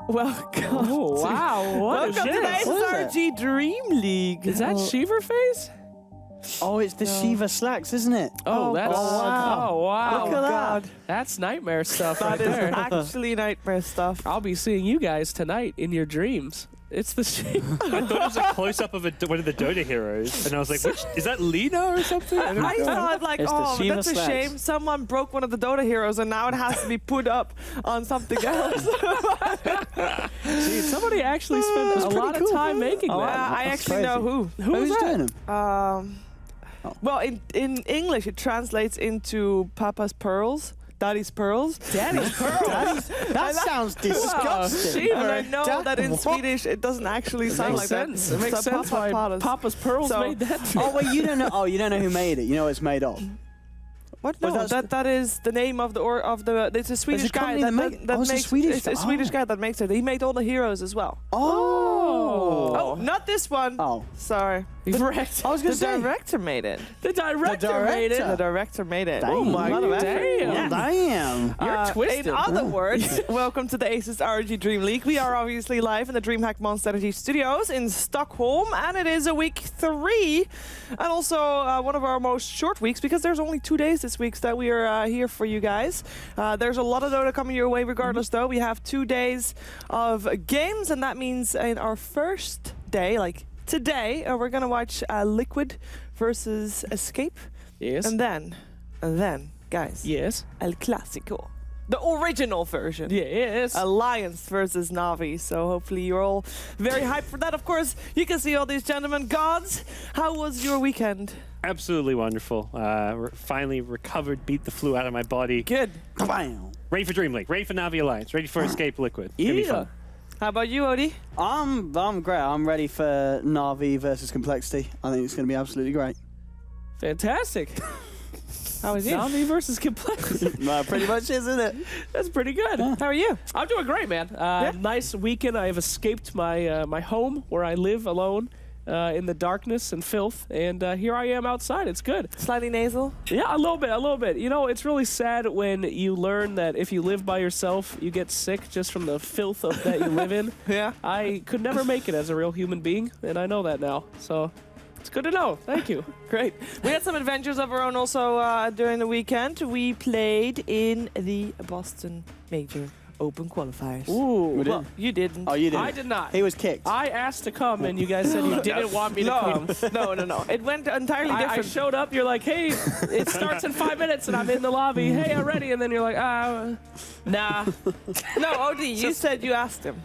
Welcome. Oh, wow. What Welcome to the ASUS ROG DreamLeague. Is that Shiver face? Oh, it's the Shiva slacks, isn't it? Oh, that's... wow. Oh, wow. Look at that. That's nightmare stuff That right is there. actually nightmare stuff. I'll be seeing you guys tonight in your dreams. It's the Shiver. I thought it was a close-up of one of the Dota heroes, and I was like, is that Lina or something? I thought like, It's the oh, Shiva that's a slacks. shame. Someone broke one of the Dota heroes and now it has to be put up on something else. Dude, somebody actually spent a lot of time making Oh, that. wow. I That's actually know who. Who's Who's that? doing them? Well, in English it translates into Papa's Pearls, Daddy's Pearls. Daddy's Pearls. That sounds disgusting. And I know that in Swedish it doesn't actually sound like Makes sense. that. It makes So sense why Papa's Pearls So- made that. Oh wait, you don't know. Oh, you don't know who made it. You know what it's made of. What? Well, No, that's that is the name of the. It's a Swedish guy company that that it's a makes. Swedish It's a guy. Swedish Oh. guy that makes it. He made all the heroes as well. Oh. Oh, not this one. Oh. Sorry. Correct. I was The gonna say. director made it. The director made it. The director made it. Damn. Oh my Lot of effort. damn. Yeah. Damn. You're twisted. In other words, welcome to the ASUS ROG DreamLeague. We are obviously live in the DreamHack Monster Energy Studios in Stockholm, and it is a week 3, and also one of our most short weeks because there's only 2 days this week that we are here for you guys. There's a lot of Dota coming your way regardless, though. We have 2 days of games, and that means in our first day, like today, we're gonna watch Liquid versus Escape, Yes. and then, guys, Yes. El Clásico, the original version. Yes. Alliance versus Navi. So hopefully you're all very hyped for that. Of course, you can see all these gentlemen. Gods, how was your weekend? Absolutely wonderful. Finally recovered, beat the flu out of my body. Good. Bam. Ready for DreamLeague, ready for Navi Alliance, ready for Escape Liquid. It's gonna be fun. How about you, Odie? I'm great. I'm ready for Navi versus Complexity. I think it's going to be absolutely great. Fantastic. How was you? Navi versus Complexity. Well, pretty much, isn't it? That's pretty good. How are you? I'm doing great, man. Nice weekend. I have escaped my my home where I live alone in the darkness and filth, and here I am outside. It's good. Slightly nasal? Yeah, a little bit, a little bit. You know, it's really sad when you learn that if you live by yourself, you get sick just from the filth that you live in. Yeah. I could never make it as a real human being, and I know that now. So it's good to know. Thank you. Great. We had some adventures of our own also during the weekend. We played in the Boston Major Open Qualifiers. Ooh. Well, you didn't. Oh, you did. I did not. He was kicked. I asked to come, and you guys said you didn't want me to come. No. It went entirely I different. showed up, you're like, hey, it starts in 5 minutes, and I'm in the lobby. Hey, I'm ready. And then you're like, nah. No, Odie, you said you asked him.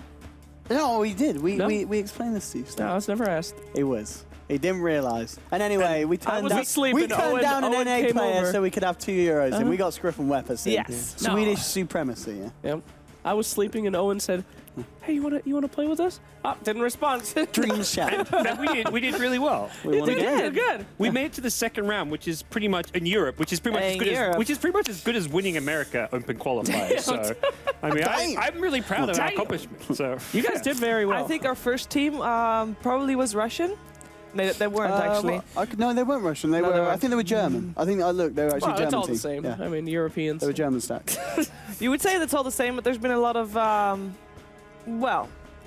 No, we did. We No? we explained this to you. No, I was never asked. He was. He didn't realise. And anyway, we I turned was down, asleep we and turned down an Owen NA came player over. so we could have 2 euros, and we got Scriffin Weapons. Yes. No. Swedish supremacy. Yeah. Yep. I was sleeping, and Owen said, hey, you wanna play with us? Oh, didn't respond. Dream shattered. And we did really well. We won You again. did good. We made it to the second round, which is pretty much in Europe, which is pretty much as good as winning America Open Qualifier. So, I mean, I'm really proud of our Damn. accomplishment. So You guys did very well. I think our first team probably was Russian. They weren't actually. No, they weren't Russian. They No, were. they I weren't. think they were German. I think. Look, they were actually well, German it's all team. the same. Yeah. I mean, Europeans. They were German stacked. You would say that's all the same, but there's been a lot of,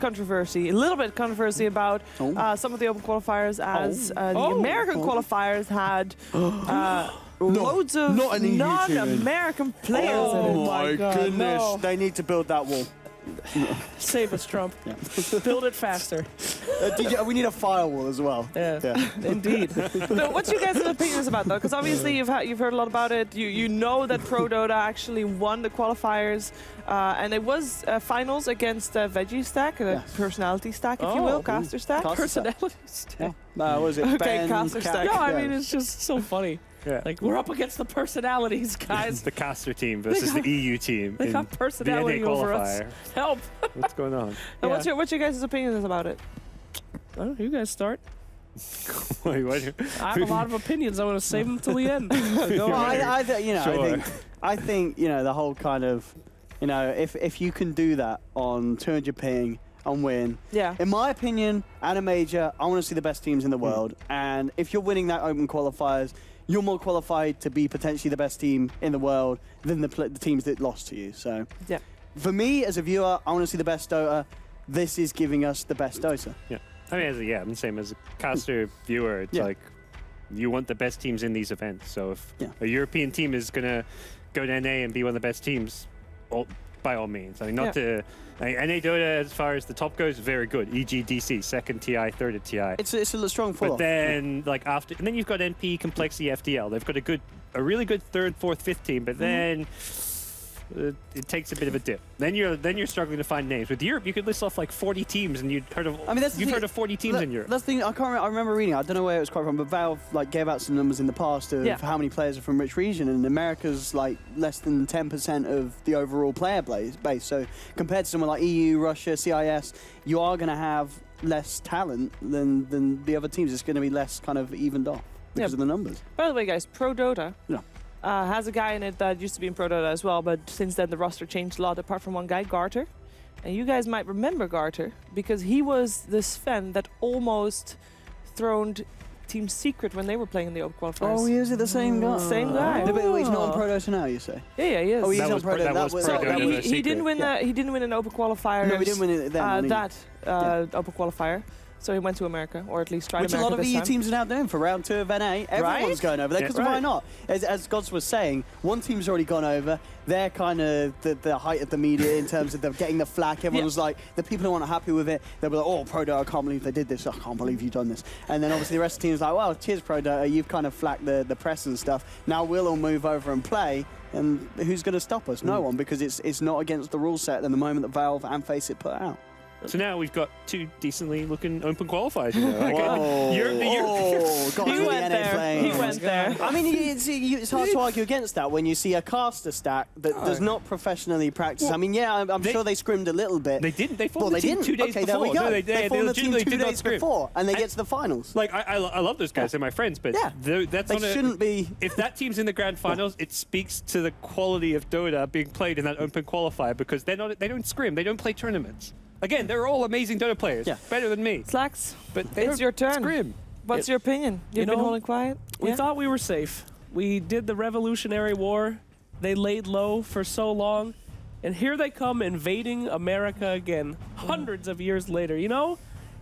controversy. A little bit of controversy about some of the open qualifiers, as the American qualifiers had loads of not an EU non-American players in it. Oh my goodness! no. They need to build that wall. Save us, Trump. Build it faster. We need a firewall as well. Yeah. Indeed. So what's your guys' opinions about that? Because obviously you've heard a lot about it. You know that Pro Dota actually won the qualifiers, and it was finals against Veggie Stack, a personality stack, if you will, caster stack. Personality stack. Was it Okay, Ben, caster Cat- stack. No, I yeah. mean, it's just so funny. Yeah. Like, we're up against the personalities, It's guys. the caster team versus the EU team. They in got personality the NA over us. qualifier. Help. What's going on? And what's your guys' opinions about it? Oh, you guys start. Wait, what? I have a lot of opinions. I want to save them till the end. So go Well, ahead. Sure. I think the whole kind of, if you can do that on 200 ping and win. Yeah. In my opinion, at a major, I want to see the best teams in the world. And if you're winning that open qualifiers, you're more qualified to be potentially the best team in the world than the teams that lost to you. So, Yeah. for me, as a viewer, I want to see the best Dota. This is giving us the best Dota. Yeah. I mean, I'm the same as a caster viewer. It's like you want the best teams in these events. So if a European team is going to go to NA and be one of the best teams, by all means. I mean, NA Dota, as far as the top goes, very good. EG, DC, second TI, third at TI. It's a strong fall. But then, and then you've got NP, Complexity, FDL. They've got a really good third, fourth, fifth team. But then it takes a bit of a dip. Then you're struggling to find names. With Europe, you could list off like 40 teams, and you've heard of 40 teams in Europe. That's the thing. I can't remember. I remember reading. I don't know where it was quite from, but Valve gave out some numbers in the past of how many players are from which region, and America's like less than 10% of the overall player base. So compared to someone like EU, Russia, CIS, you are going to have less talent than the other teams. It's going to be less kind of evened off because of the numbers. By the way, guys, Pro Dota. Has a guy in it that used to be in Pro Dota as well, but since then the roster changed a lot, apart from one guy, Garter. And you guys might remember Garter, because he was the Sven that almost throned Team Secret when they were playing in the Open Qualifiers. Oh, is it the same guy? Same guy. Wait, he's not on Pro Dota now, you say? Yeah, he is. Oh, he's on Pro Dota. He didn't win. He didn't win an Open Qualifier. No, he didn't win it then. Open Qualifier. So he went to America, or at least tried America. Which a lot of EU teams are now doing for round 2 of NA. Everyone's going over there, because why not? As Gods was saying, one team's already gone over. They're kind of the height of the media in terms of them getting the flack. Everyone's like, the people who aren't happy with it, they'll be like, oh, Pro Dota, I can't believe they did this. I can't believe you've done this. And then obviously the rest of the team's like, well, cheers, Pro Dota, you've kind of flacked the press and stuff. Now we'll all move over and play. And who's going to stop us? No one, because it's not against the rule set at the moment that Valve and Faceit put out. So now we've got 2 decently looking open qualifiers. You know? He went there. I mean, it's hard to argue against that when you see a caster stack that does not professionally practice. I mean, I'm sure they scrimmed a little bit. They didn't. They formed the team 2 days before. There we go. No, they formed the team 2 days before, and they get to the finals. Like, I love those guys. They're my friends, but that's they shouldn't be. If that team's in the grand finals, it speaks to the quality of Dota being played in that open qualifier, because they don't scrim. They don't play tournaments. Again, they're all amazing Dota players. Better than me. Slacks, but it's your turn. Scrim. What's your opinion? You've been holding quiet? We thought we were safe. We did the Revolutionary War. They laid low for so long. And here they come invading America again, hundreds of years later. You know,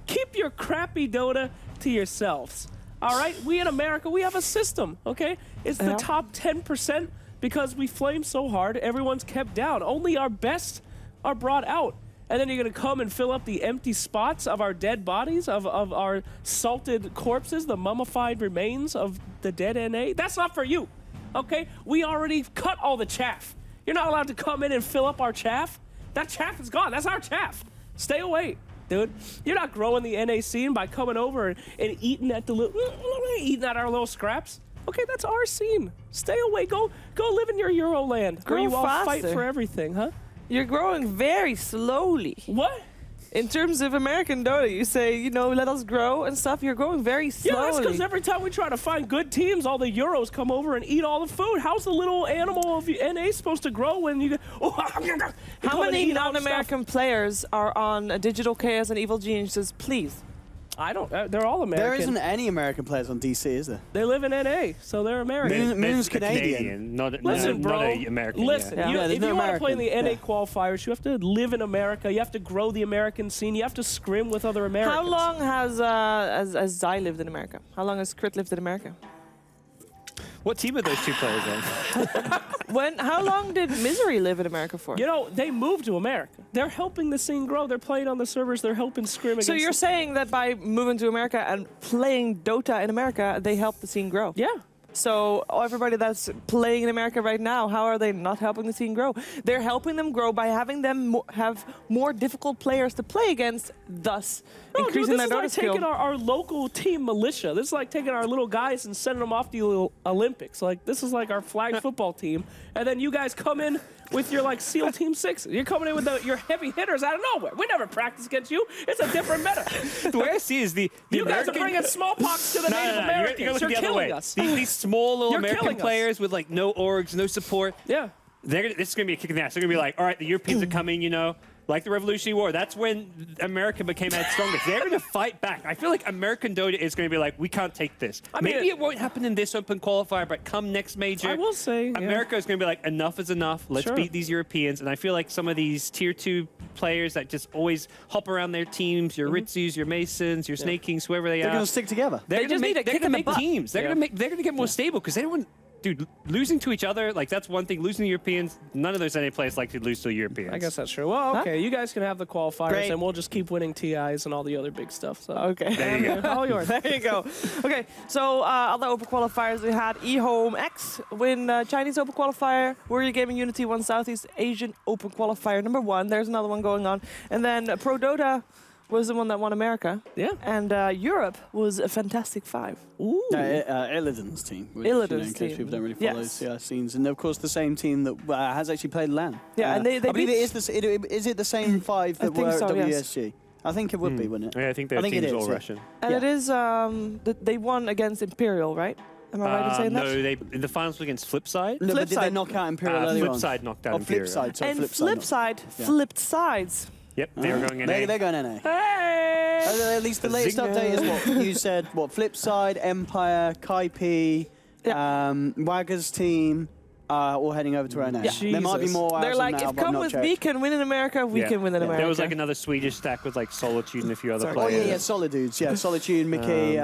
keep your crappy Dota to yourselves. All right? We in America, we have a system, okay? It's the top 10% because we flame so hard, everyone's kept down. Only our best are brought out. And then you're going to come and fill up the empty spots of our dead bodies, of our salted corpses, the mummified remains of the dead NA? That's not for you, okay? We already cut all the chaff. You're not allowed to come in and fill up our chaff. That chaff is gone. That's our chaff. Stay away, dude. You're not growing the NA scene by coming over and eating at our little scraps. Okay, that's our scene. Stay away. Go live in your Euroland where you all fight for everything, huh? You're growing very slowly. What? In terms of American Dota, you say, let us grow and stuff. You're growing very slowly. Yeah, that's because every time we try to find good teams, all the Euros come over and eat all the food. How's the little animal of NA supposed to grow when you... How many non-American players are on Digital Chaos and Evil Geniuses, please? I don't... they're all American. There isn't any American players on DC, is there? They live in NA, so they're American. Moon's Canadian. Not Listen, bro. Not a American. Listen, if you want to play in the NA qualifiers, you have to live in America. You have to grow the American scene. You have to scrim with other Americans. How long has Zai lived in America? How long has Crit lived in America? What team are those 2 players on? How long did Misery live in America for? They moved to America. They're helping the scene grow. They're playing on the servers. They're helping scrim against... So you're saying that by moving to America and playing Dota in America, they help the scene grow? Yeah. So everybody that's playing in America right now, how are they not helping the scene grow? They're helping them grow by having them have more difficult players to play against, thus increasing their Dota skill. This is like taking our local team militia. This is like taking our little guys and sending them off to the Olympics. Like, this is like our flag football team. And then you guys come in with your SEAL Team 6. You're coming in with your heavy hitters out of nowhere. We never practice against you. It's a different meta. The way I see it is you guys are bringing smallpox to the Native Americans. You're killing us. These small little American players with no orgs, no support. Yeah. This is going to be a kick in the ass. They're going to be like, all right, the Europeans are coming, Like the Revolutionary War, that's when America became at its strongest. They're going to fight back. I feel like American Dota is going to be like, we can't take this. Maybe it won't happen in this open qualifier, but come next major, I will say, America is going to be like, enough is enough. Let's beat these Europeans. And I feel like some of these tier 2 players that just always hop around their teams, your Ritzus, your Masons, your Snake Kings, whoever they are. They're going to stick together. They're going to make teams. They're going to get more stable because they don't. Dude, losing to each other, like, that's one thing. Losing to Europeans, none of those NA players like to lose to Europeans. I guess that's true. Well, okay, you guys can have the qualifiers, and we'll just keep winning TIs and all the other big stuff. So. Okay. There you go. All yours. There you go. Okay, so other Open qualifiers, we had eHome X win Chinese Open qualifier, Warrior Gaming Unity won Southeast Asian Open qualifier #1. There's another one going on. And then Pro Dota was the one that won America. Yeah. And Europe was a Fantastic Five. Ooh. Illidan's team. Which, Illidan's in case team. people don't really follow CI scenes. And of course, the same team that has actually played LAN. Yeah, and they I believe beat- is it the same 5 that think were so, at yes. WSG? I think it would be, wouldn't it? Yeah, I think their team's all yeah. Russian. And it is, they won against Imperial, right? Am I right in saying that? No, they in the finals against Flipside. No, but did they Flipside. knock out Imperial earlier on? Flipside knocked out Oh, Imperial. Flipside, sorry, And Flipside. flipped sides. Yep, they were going in They're going NA. Hey! At least the latest Zinger. update is what you said. What Flipside, Empire, Kaipi, Wagger's team, all heading over to NA. Yeah. There might be more. They're as of like, now, if but Come not With checked. Me can win in America, we can win in America. There was like another Swedish stack with like Solitude and a few other Sorry. Oh players. yeah, Solitudes. Yeah, Solitude, Mickey,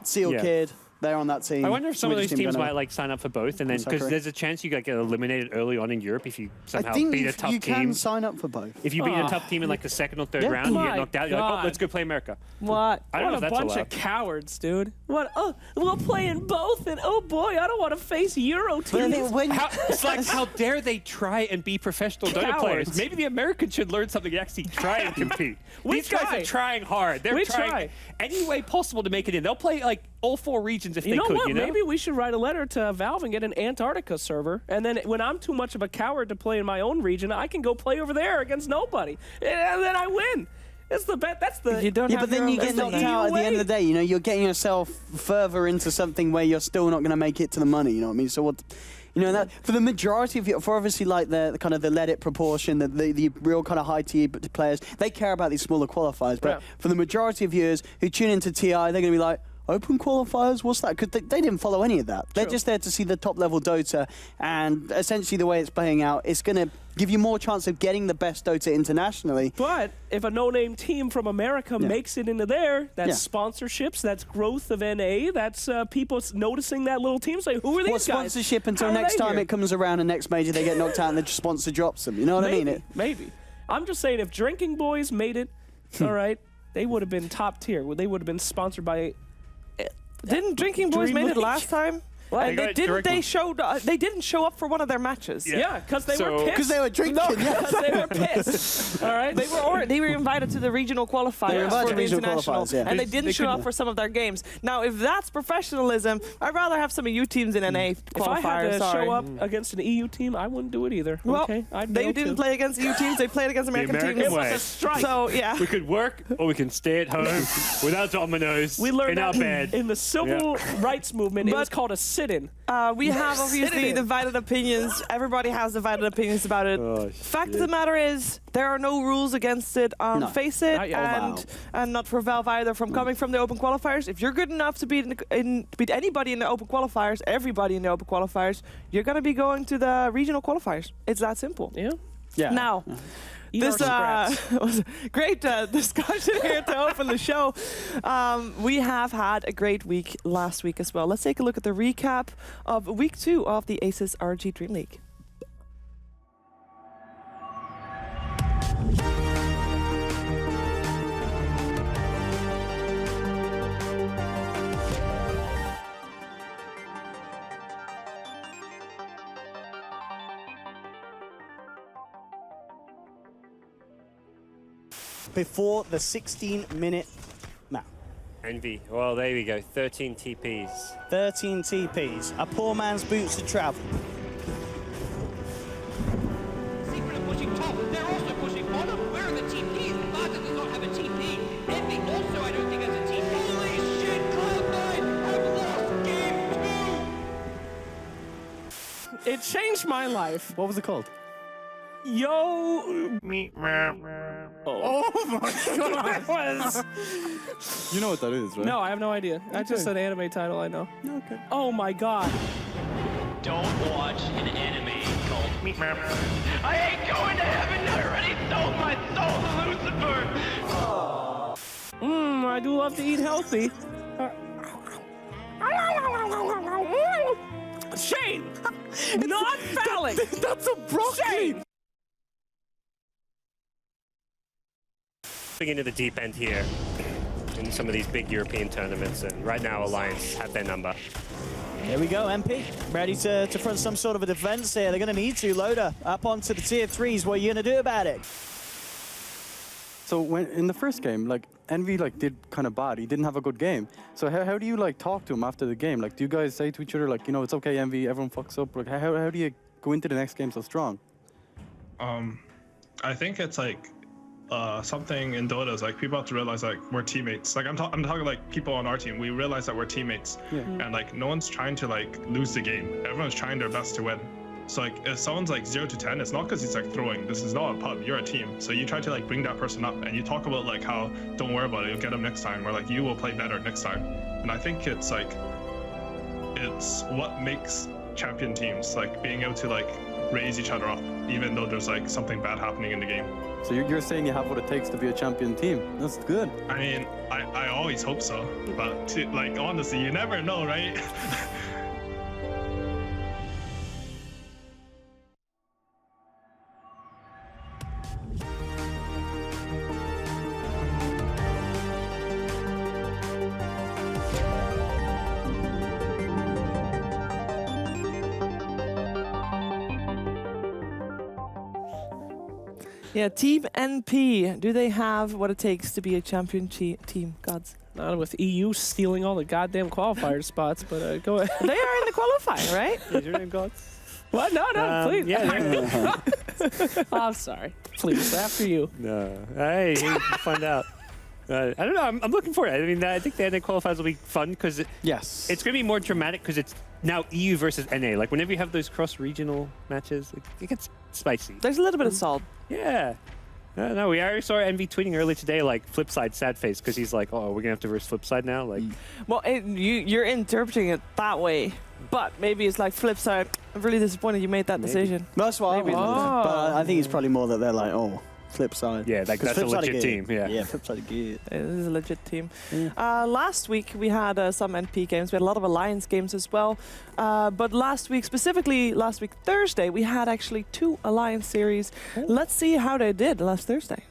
Seal yeah. Kid. They're on that team. I wonder if some of Swedish those team teams gonna- might like sign up for both, and then because there's a chance you get eliminated early on in Europe if you somehow I think beat a tough you team. can sign up for both. If you beat a tough team in like the second or third Yeah. round, you My get knocked out. You're like, oh, God. let's go play America. What? I don't know What if a that's bunch allowed. of cowards, dude. What? Oh, we'll play in both, and oh boy, I don't want to face Euro But I teams. think when It's like, how dare they try and be professional Dota players? Cowards. Maybe the Americans should learn something and actually try and compete. We These guys try. are trying hard. They're We trying try. any way possible to make it in. They'll play like all 4 regions if You they know could, what? you know? Maybe we should write a letter to Valve and get an Antarctica server. And then when I'm too much of a coward to play in my own region, I can go play over there against nobody. And then I win. It's the bet. That's the. You don't yeah, have but then your you own get destiny. knocked out at the end of the way. day. You know, you're getting yourself further into something where you're still not going to make it to the money. You know what I mean? So what? You know, that for the majority of for obviously like the kind of the let it proportion, the real kind of high tier players, they care about these smaller qualifiers. But for the majority of viewers who tune into TI, they're going to be like, open qualifiers? What's that? Because they didn't follow any of that. They're just there to see the top level Dota, and essentially the way it's playing out, it's going to give you more chance of getting the best Dota internationally. But if a no-name team from America makes it into there, that's sponsorships, that's growth of NA, that's people noticing that little team say, who are these What guys? sponsorship until How are next they time here? it comes around and next major they get knocked out and the sponsor drops them. You know what I mean? Maybe. I'm just saying, if Drinking Boys made it, all right, they would have been top tier. They would have been sponsored by. Didn't Drinking Boys made it DreamLeague. last time? What? And They got directly- they didn't show up for one of their matches. Yeah, because they So- were pissed. Because they were drinking. Because they were pissed. All right, They were invited to the regional qualifiers They were invited for to the regional international, qualifiers, yeah. and they didn't They show up couldn't- for some of their games. Now, if that's professionalism, I'd rather have some of you teams in NA if I had qualifiers. to Sorry. show up against an EU team, I wouldn't do it either. Well, okay, I'd they go didn't too. play against EU teams; they played against American American teams. It was way. a strike. So yeah, We could work or we can stay at home without dominoes We learned in our that bed. in the civil rights movement. It But- was called a sit-in. we have obviously in. divided opinions. Everybody has divided opinions about it. Fact of the matter is, there are no rules against it on No. Face It, Not yet. and not for Valve either. From coming from the open qualifiers, if you're good enough to beat anybody in the open qualifiers, everybody in the open qualifiers, you're gonna be going to the regional qualifiers. It's that simple. Yeah. Yeah. Now. Eat This our scraps. was a great discussion here to open the show. We have had a great week last week as well. Let's take a look at the recap of week 2 of the ASUS ROG Dream League. Before the 16-minute map. Envy. Well, there we go. 13 TPs. 13 TPs. A poor man's boots to travel. Secret are pushing top. They're also pushing bottom. Where are the TPs? Barca does not have a TP. Envy also, I don't think, has a TP. Holy shit! Cloud9 have lost game 2! It changed my life. What was it called? Yo. Oh my god! That was. You know what that is, right? No, I have no idea. That's just an anime title I know. Okay. Oh my god. Don't watch an anime called Meat Map. I ain't going to heaven. I already sold my soul to Lucifer. I do love to eat healthy. Shane! Not phallic! That's a broccoli! Into the deep end here in some of these big European tournaments, and right now Alliance have their number. Here we go, MP. Ready to front some sort of a defense here. They're going to need to. Loader up onto the tier 3s. What are you going to do about it? So when in the first game, like Envy like did kind of bad. He didn't have a good game. So how do you like talk to him after the game? Like, do you guys say to each other like, you know, it's okay, Envy, everyone fucks up? Like, how do you go into the next game so strong? I think it's like something in Dota is like people have to realize like we're teammates. Like I'm talking like people on our team. We realize that we're teammates, and like no one's trying to like lose the game. Everyone's trying their best to win. So like if someone's like 0 to 10, it's not because he's like throwing. This is not a pub. You're a team. So you try to like bring that person up, and you talk about like how don't worry about it. You'll get them next time, or like you will play better next time. And I think it's like it's what makes champion teams, like being able to like raise each other up, even though there's like something bad happening in the game. So you're saying you have what it takes to be a champion team. That's good. I mean, I always hope so, but like honestly, you never know, right? Yeah, Team NP. Do they have what it takes to be a champion team? Gods. Not with EU stealing all the goddamn qualifier spots, but go ahead. They are in the qualifier, right? Is your name Gods? What? No, please. Yeah. Oh, I'm sorry. Please, after you. No. Hey, we'll find out. I don't know. I'm looking for it. I mean, I think the NA qualifiers will be fun because Yes. it's going to be more dramatic because it's now EU versus NA. Like whenever you have those cross-regional matches, it gets spicy. There's a little bit of salt. Yeah. No, we already saw Envy tweeting earlier today, like Flipside sad face, because he's like, "Oh, we're gonna have to verse Flipside now." Like, Well, you're interpreting it that way, but maybe it's like flip side. I'm really disappointed you made that decision. That's what I Maybe. mean. But I think it's probably more that they're like, oh, flip side. yeah, like that's a legit team. Yeah. Yeah, flip side are good. This is a legit team. Last week we had some NP games. We had a lot of Alliance games as well. But last week, specifically last week Thursday, we had actually 2 Alliance series. Let's see how they did last Thursday.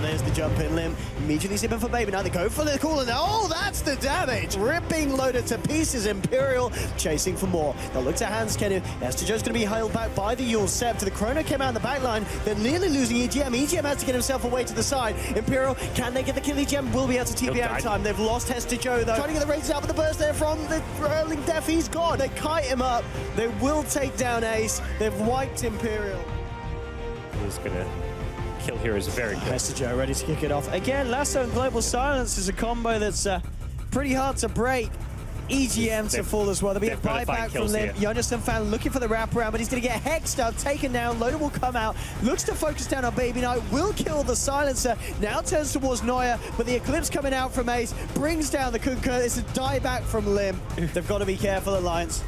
There's the jump in limb. Immediately zipping for Baby. Now they go for the call, and oh, that's the damage. Ripping Loader to pieces. Imperial chasing for more. They'll look to hands, Kenny. Esther's going to be held back by the Yule Sept. The Chrono came out in the back line. They're nearly losing EGM. EGM has to get himself away to the side. Imperial, can they get the kill? EGM will be able to TP out in time. They've lost Hester Joe, though. Trying to get the races out with the burst there from the Hurling Death. He's gone. They kite him up. They will take down Ace. They've wiped Imperial. He's gonna kill here is very good. Hester Joe ready to kick it off. Again, Lasso and Global Silence is a combo that's pretty hard to break. EGM to fall as well. There'll be a buyback from Lim. Jonathan Fan looking for the wraparound, but he's going to get hexed up, taken down. Loader will come out, looks to focus down on Baby Knight, will kill the Silencer. Now turns towards Neuer, but the Eclipse coming out from Ace brings down the Kunker. It's a dieback from Lim. They've got to be careful, Alliance.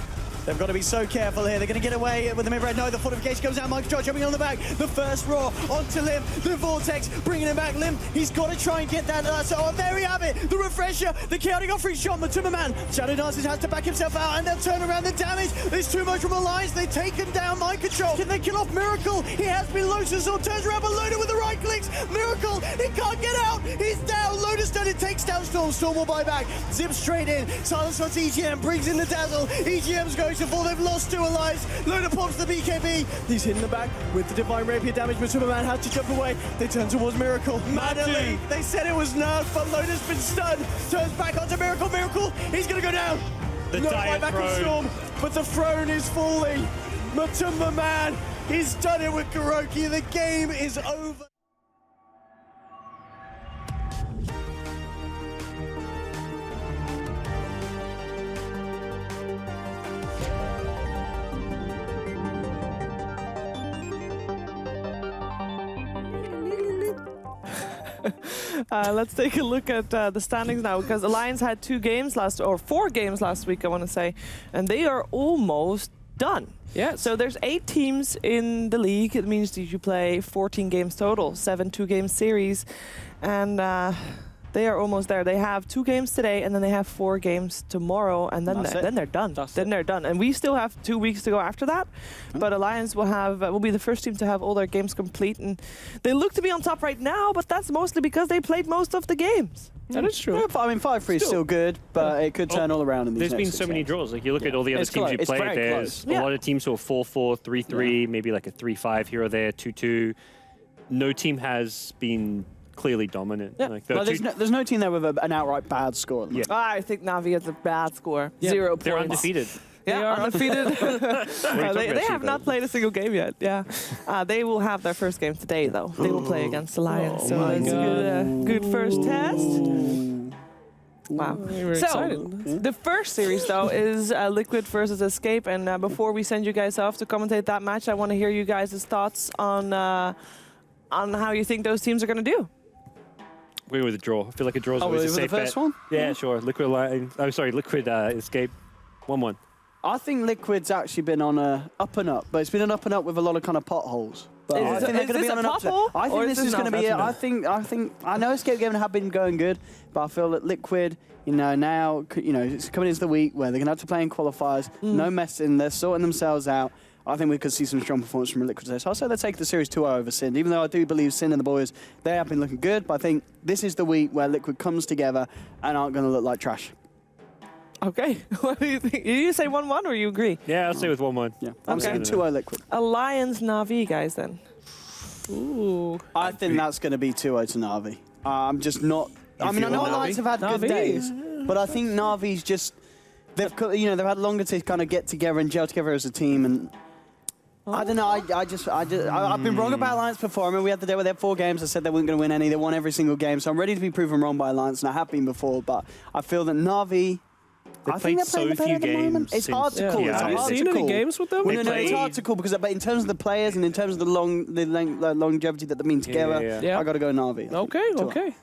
They've got to be so careful here. They're going to get away with the mid-red. No, the fortification goes out. Mike's jumping on the back. The first roar onto Lim. The Vortex bringing him back. Lim, he's got to try and get that. Oh, there we have it. The refresher. The chaotic offering shot. The Timmerman. Shadow Dances has to back himself out, and they'll turn around the damage. There's too much from Alliance. They've taken down Mind Control. Can they kill off Miracle? He has been Lotus, or turns around, but Loader with the right clicks. Miracle, he can't get out. He's down. Loader's done it. Takes down Storm. Storm will buy back. Zips straight in. Silence on EGM. Brings in the Dazzle. EGM's going to fall. They've lost 2 allies. Loader pops the BKB. He's hitting the back with the Divine Rapier damage, but Superman has to jump away. They turn towards Miracle. Manually, they said it was nerfed, but Loader's been stunned. Turns back onto Miracle. Miracle, he's going to go down. The no Dire buyback Throne. of Storm, but the throne is falling. Matumba man, he's done it with Kuroki. The game is over. Let's take a look at the standings now, because Alliance had 4 games last week, I want to say, and they are almost done. Yeah. So there's 8 teams in the league. It means that you play 14 games total, 7 2-game series, and they are almost there. They have 2 games today, and then they have 4 games tomorrow, and then they're done. They're done, and we still have 2 weeks to go after that. But Alliance will be the first team to have all their games complete, and they look to be on top right now. But that's mostly because they played most of the games. That is true. Yeah, I mean, 5-3 is still good, but it could turn all around in these There's been next so 6 many games. draws. Like you look at all the other It's teams you close. It's played. very There's close. a lot of teams who are 4-4, 3-3, maybe like a 3-5 here or there, 2-2. No team has been clearly dominant. Yeah. Like Well, there's no team there with an outright bad score at the moment. I think Navi has a bad score. Yeah. 0 points. They're undefeated. Yeah, They are undefeated. talking they about, have not played a single game yet. Yeah, they will have their first game today, though. They will play against Alliance, so my it's a good first test. Wow. We're So, excited. the first series, though, is Liquid versus Escape. And before we send you guys off to commentate that match, I want to hear you guys' thoughts on how you think those teams are going to do. We're with a draw. I feel like a draw is always a with the safe first bet. one? Yeah, sure. Liquid Alliance. Oh, sorry, Liquid Escape. 1-1. I think Liquid's actually been on a up and up, but it's been an up and up with a lot of kind of potholes. But I think they're going to be on an upset. I think this is going to be. I know Escape Gaming have been going good, but I feel that Liquid, now, it's coming into the week where they're going to have to play in qualifiers. No messing. They're sorting themselves out. I think we could see some strong performance from Liquid today. So I'll say they take the series 2-0 over Sin. Even though I do believe Sin and the boys, they have been looking good, but I think this is the week where Liquid comes together and aren't going to look like trash. Okay, what do you think? Did you say 1-1 or you agree? Yeah, I'll stay with 1-1. Yeah, I'm saying 2-0 Liquid. Alliance Navi, guys, then. Ooh. I think that's going to be 2-0 to Na'Vi. I'm just not. I mean, I know Navi? Alliance have had good Navi? days, but I think Navi's just. They've had longer to kind of get together and gel together as a team, and I don't know. I've been wrong about Alliance before. I mean, we had the day where they had 4 games. I said they weren't going to win any. They won every single game, so I'm ready to be proven wrong by Alliance, and I have been before. But I feel that Na'Vi. I think they're playing better at the moment. It's hard to call. Have you seen any games with them? Well, no, it's hard to call because, but in terms of the players and in terms of the longevity that they mean together, Yeah. I got to go Na'Vi. Okay. You We're agree?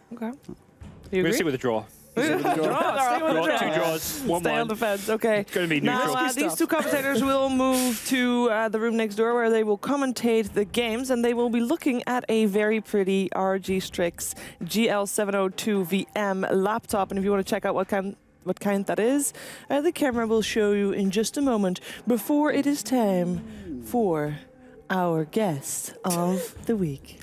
going to stick with a draw. Stay with the draw. 2 draws, 1-1. Stay on the fence, okay. It's going to be neutral. Now, these 2 commentators will move to the room next door where they will commentate the games, and they will be looking at a very pretty RG Strix GL702VM laptop. And if you want to check out what kind that is, the camera will show you in just a moment before it is time for our guest of the week.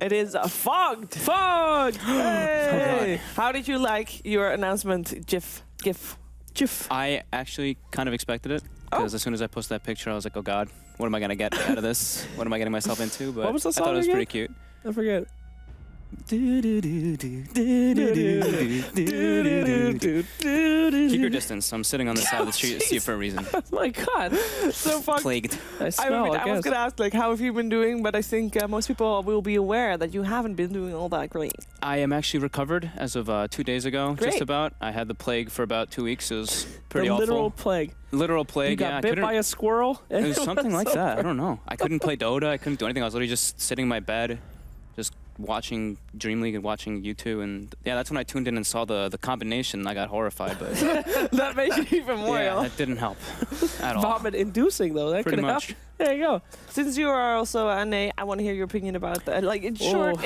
It is fogged. Fogged! Hey! How did you like your announcement, GIF? I actually kind of expected it because as soon as I posted that picture, I was like, "Oh God, what am I gonna get out of this? What am I getting myself into?" But What was the I thought song it was again? pretty cute. I forget. Keep your distance. I'm sitting on the side of the street for a reason. Oh my God. So fucked. Plagued. I I smell, was I guess. going to ask, how have you been doing? But I think most people will be aware that you haven't been doing all that great. I am actually recovered as of 2 days ago, Great. just about. I had the plague for about 2 weeks. It was pretty The awful. literal plague. Literal You plague, yeah. got I bit couldn't- by a squirrel? It was something like so that. I don't know. I couldn't play Dota. I couldn't do anything. I was literally just sitting in my bed, just watching DreamLeague and watching U2. And yeah, that's when I tuned in and saw the combination. I got horrified, but That made you even more yeah, ill. that didn't help at all. Vomit inducing, though. That Pretty could much. happen. There you go. Since you are also an A, I want to hear your opinion about that. Like, in short,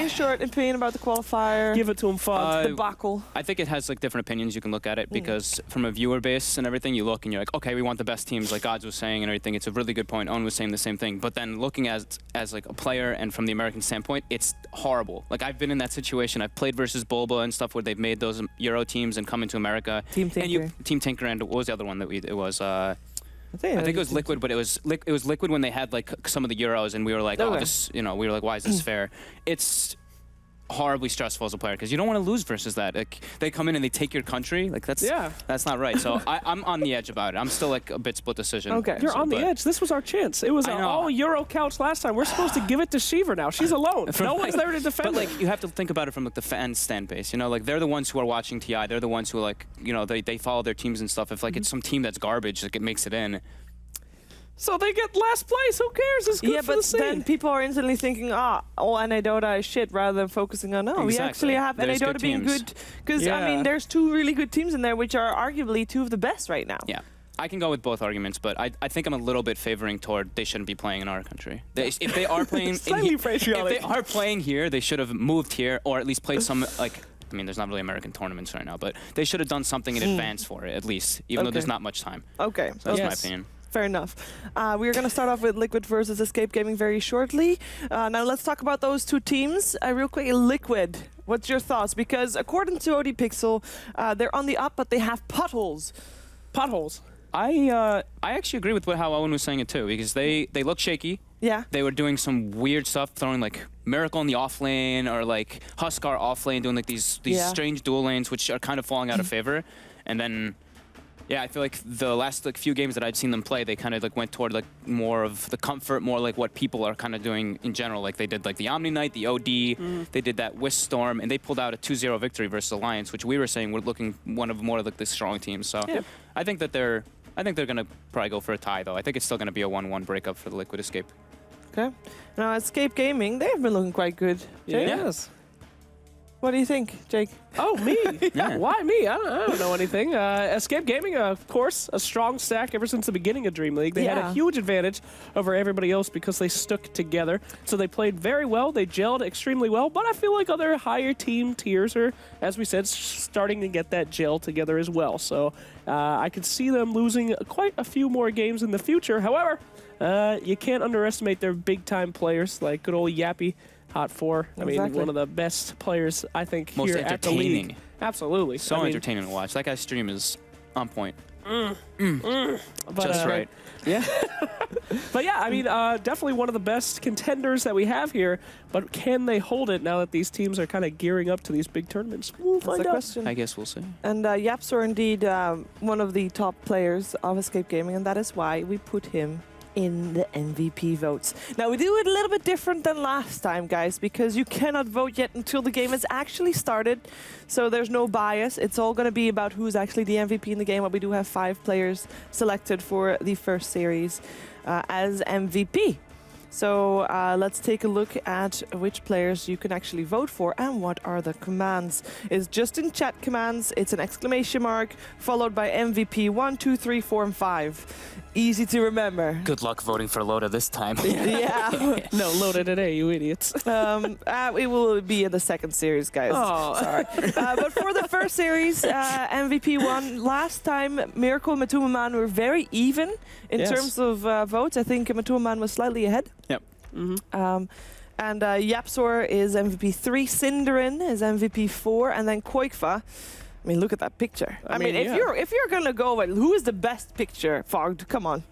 opinion about the qualifier. Give it to him, Fog. Debacle. I think it has like different opinions. You can look at it because from a viewer base and everything, you look and you're like, okay, we want the best teams, like Gods was saying and everything. It's a really good point. Owen was saying the same thing. But then looking as like a player and from the American standpoint, it's horrible. Like I've been in that situation. I've played versus Bulba and stuff where they've made those Euro teams and come into America. Team Tinker. Team Tinker, and what was the other one that we? It was. I think it was Liquid, but it was Liquid when they had like some of the Euros, and we were like, oh, this, we were like, why is this fair? It's horribly stressful as a player because you don't want to lose versus that. Like they come in and they take your country, like that's not right. So I'm on the edge about it. I'm still like a bit split decision. Okay, you're on the edge. This was our chance. It was an all Euro couch last time. We're supposed to give it to Shiver now. She's alone. No one's there to defend. But like you have to think about it from like the fan stand base. Like they're the ones who are watching TI. They're the ones who like they follow their teams and stuff. If like it's some team that's garbage, like it makes it in. So they get last place. Who cares? It's good for the scene. Then people are instantly thinking, NA Dota is shit, rather than focusing on, we actually have NA Dota being good. Because, I mean, there's two really good teams in there, which are arguably two of the best right now. Yeah. I can go with both arguments, but I think I'm a little bit favoring toward they shouldn't be playing in our country. If they are playing if they are playing here, they should have moved here or at least played some, like, I mean, there's not really American tournaments right now, but they should have done something in advance for it, at least, even though there's not much time. Okay. So that's my opinion. Fair enough. We are going to start off with Liquid versus Escape Gaming very shortly. Now let's talk about those two teams real quick. Liquid, what's your thoughts? Because according to OD Pixel, they're on the up, but they have potholes. Potholes. I actually agree with how Owen was saying it too, because they look shaky. Yeah. They were doing some weird stuff, throwing like Miracle in the off lane or like Huskar off lane, doing like these strange dual lanes, which are kind of falling out of favor. And then, yeah, I feel like the last like few games that I'd seen them play, they kind of like went toward like more of the comfort, more like what people are kind of doing in general. Like they did like the Omni Knight, the OD, they did that Wisp Storm, and they pulled out a 2-0 victory versus Alliance, which we were saying were looking one of more of like the strong teams. So I think that they're gonna probably go for a tie though. I think it's still gonna be a 1-1 breakup for the Liquid Escape. Okay. Now Escape Gaming, they've been looking quite good. Jake? Yes. What do you think, Jake? Oh, me? Why me? I don't know anything. Escape Gaming, of course, a strong stack ever since the beginning of DreamLeague. They had a huge advantage over everybody else because they stuck together. So they played very well. They gelled extremely well. But I feel like other higher team tiers are, as we said, starting to get that gel together as well. So I could see them losing quite a few more games in the future. However, you can't underestimate their big-time players like good old Yappy. Hot 4. I mean, one of the best players, I think, most here at the league. Absolutely. So entertaining to watch. That guy's stream is on point. Just right. Yeah. But yeah, I mean, definitely one of the best contenders that we have here. But can they hold it now that these teams are kind of gearing up to these big tournaments? We'll find out. Question. I guess we'll see. And Yaps are indeed one of the top players of Escape Gaming, and that is why we put him in the MVP votes. Now we do it a little bit different than last time, guys, because you cannot vote yet until the game has actually started. So there's no bias. It's all going to be about who's actually the MVP in the game. But we do have 5 players selected for the first series as MVP. So let's take a look at which players you can actually vote for and what are the commands. It's just in chat commands. It's an exclamation mark followed by MVP 1, 2, 3, 4, and 5. Easy to remember. Good luck voting for Loda this time. Yeah. No, Loda today, you idiots. It will be in the second series, guys. Oh. Sorry. But for the first series, MVP 1, last time Miracle and Matumaman were very even in terms of votes. I think Matumaman was slightly ahead. Yep. And Yapsor is MVP 3, Cinderin is MVP 4, and then Koikfa. I mean, look at that picture. I mean, if you're gonna go with who is the best picture, Fogged, come on.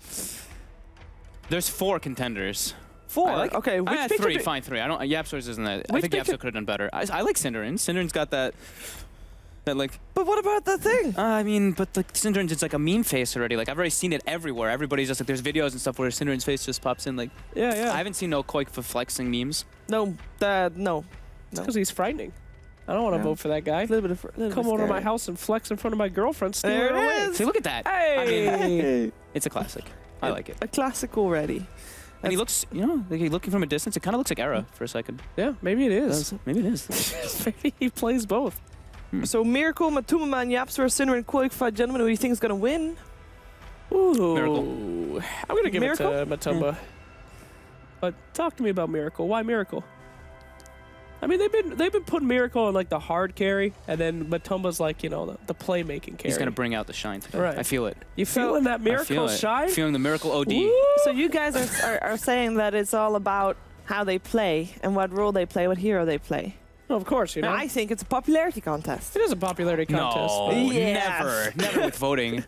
There's 4 contenders. 4? Okay, which picture? 3, fine, 3. Yapsor's isn't that. I think Yapsor could have done better. I like Cinderin. Cinderin's got that like. But what about that thing? I mean, but like Cinderin's, it's like a meme face already. Like I've already seen it everywhere. Everybody's just like, there's videos and stuff where Cinderin's face just pops in. Like, yeah. I haven't seen no Koikfa flexing memes. No, no. It's because he's frightening. I don't want to vote for that guy. Come over to my house and flex in front of my girlfriend. There it is. See, look at that. Hey! I mean, it's a classic. I like it. A classic already. And he looks, like looking from a distance, it kind of looks like Era for a second. Yeah, maybe it is. Maybe it is. Maybe he plays both. So Miracle, Matumaman, Yapsor, Cinderin, Qualifier, gentlemen, who do you think is going to win? Ooh. Miracle. I'm going to give it to Matumba. But talk to me about Miracle. Why Miracle? I mean, they've been putting Miracle in like the hard carry, and then Matumba's like, you know, the playmaking carry. He's gonna bring out the shine today. Right. I feel it. You feeling that I feel Miracle it. shine? Feeling the Miracle OD. So you guys are saying that it's all about how they play and what role they play, what hero they play. Oh, of course, you know. And I think it's a popularity contest. It is a popularity contest. No, Yes. never with voting.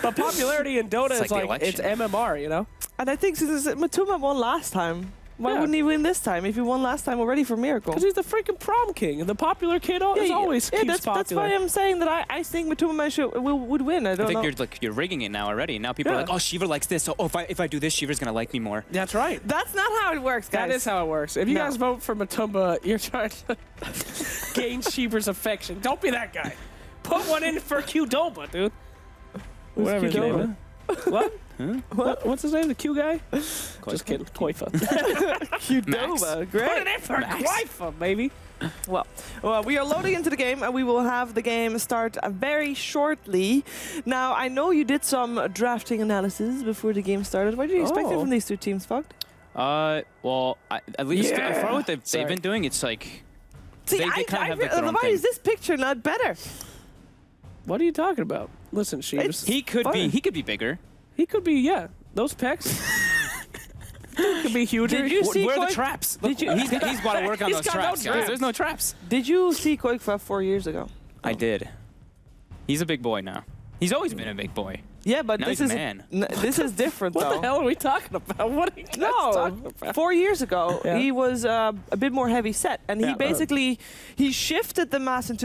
But popularity in Dota It's is like the like, it's election. MMR, you know? And I think since Matuma won last time, why Yeah. wouldn't he win this time if he won last time already for Miracle? Because he's the freaking prom king, and the popular kid always keeps that's popular. why I'm saying that I think Matuma would win. I I don't think know. you're rigging it now already. Now people are Yeah. like, oh, Shiva likes this, so if I do this, Shiva's gonna like me more. That's right. That's not how it works, guys. That is how it works. If you No. guys vote for Matumba, you're trying to gain Sheever's affection. Don't be that guy. Put one in for Qdoba, dude. Whatever his name is. What? What's his name? The Q guy? Just kidding. Koifa. Qdoba, great. Put it in for Koifa, baby. Well, we are loading into the game, and we will have the game start very shortly. Now, I know you did some drafting analysis before the game started. What did you expect from these two teams, Fucked? Well, at least from what they've been doing, it's like See, they kind of have like their own why thing. is this picture not better? What are you talking about? Listen, Sheevers. He could be bigger. He could be, yeah. Those pecs. Could be huger. Did you see Where are Koi- the traps? Did you- He's got to work on He's those got no traps, guys. traps. There's no traps. Did you see Koikfa 4 years ago? I did. He's a big boy now. He's always been a big boy. Yeah, but Now this he's is a man. this is different What though. the hell are we talking about? What are you guys talking No, about? 4 years ago Yeah. he was a bit more heavy set, and he Yeah, basically he shifted the mass into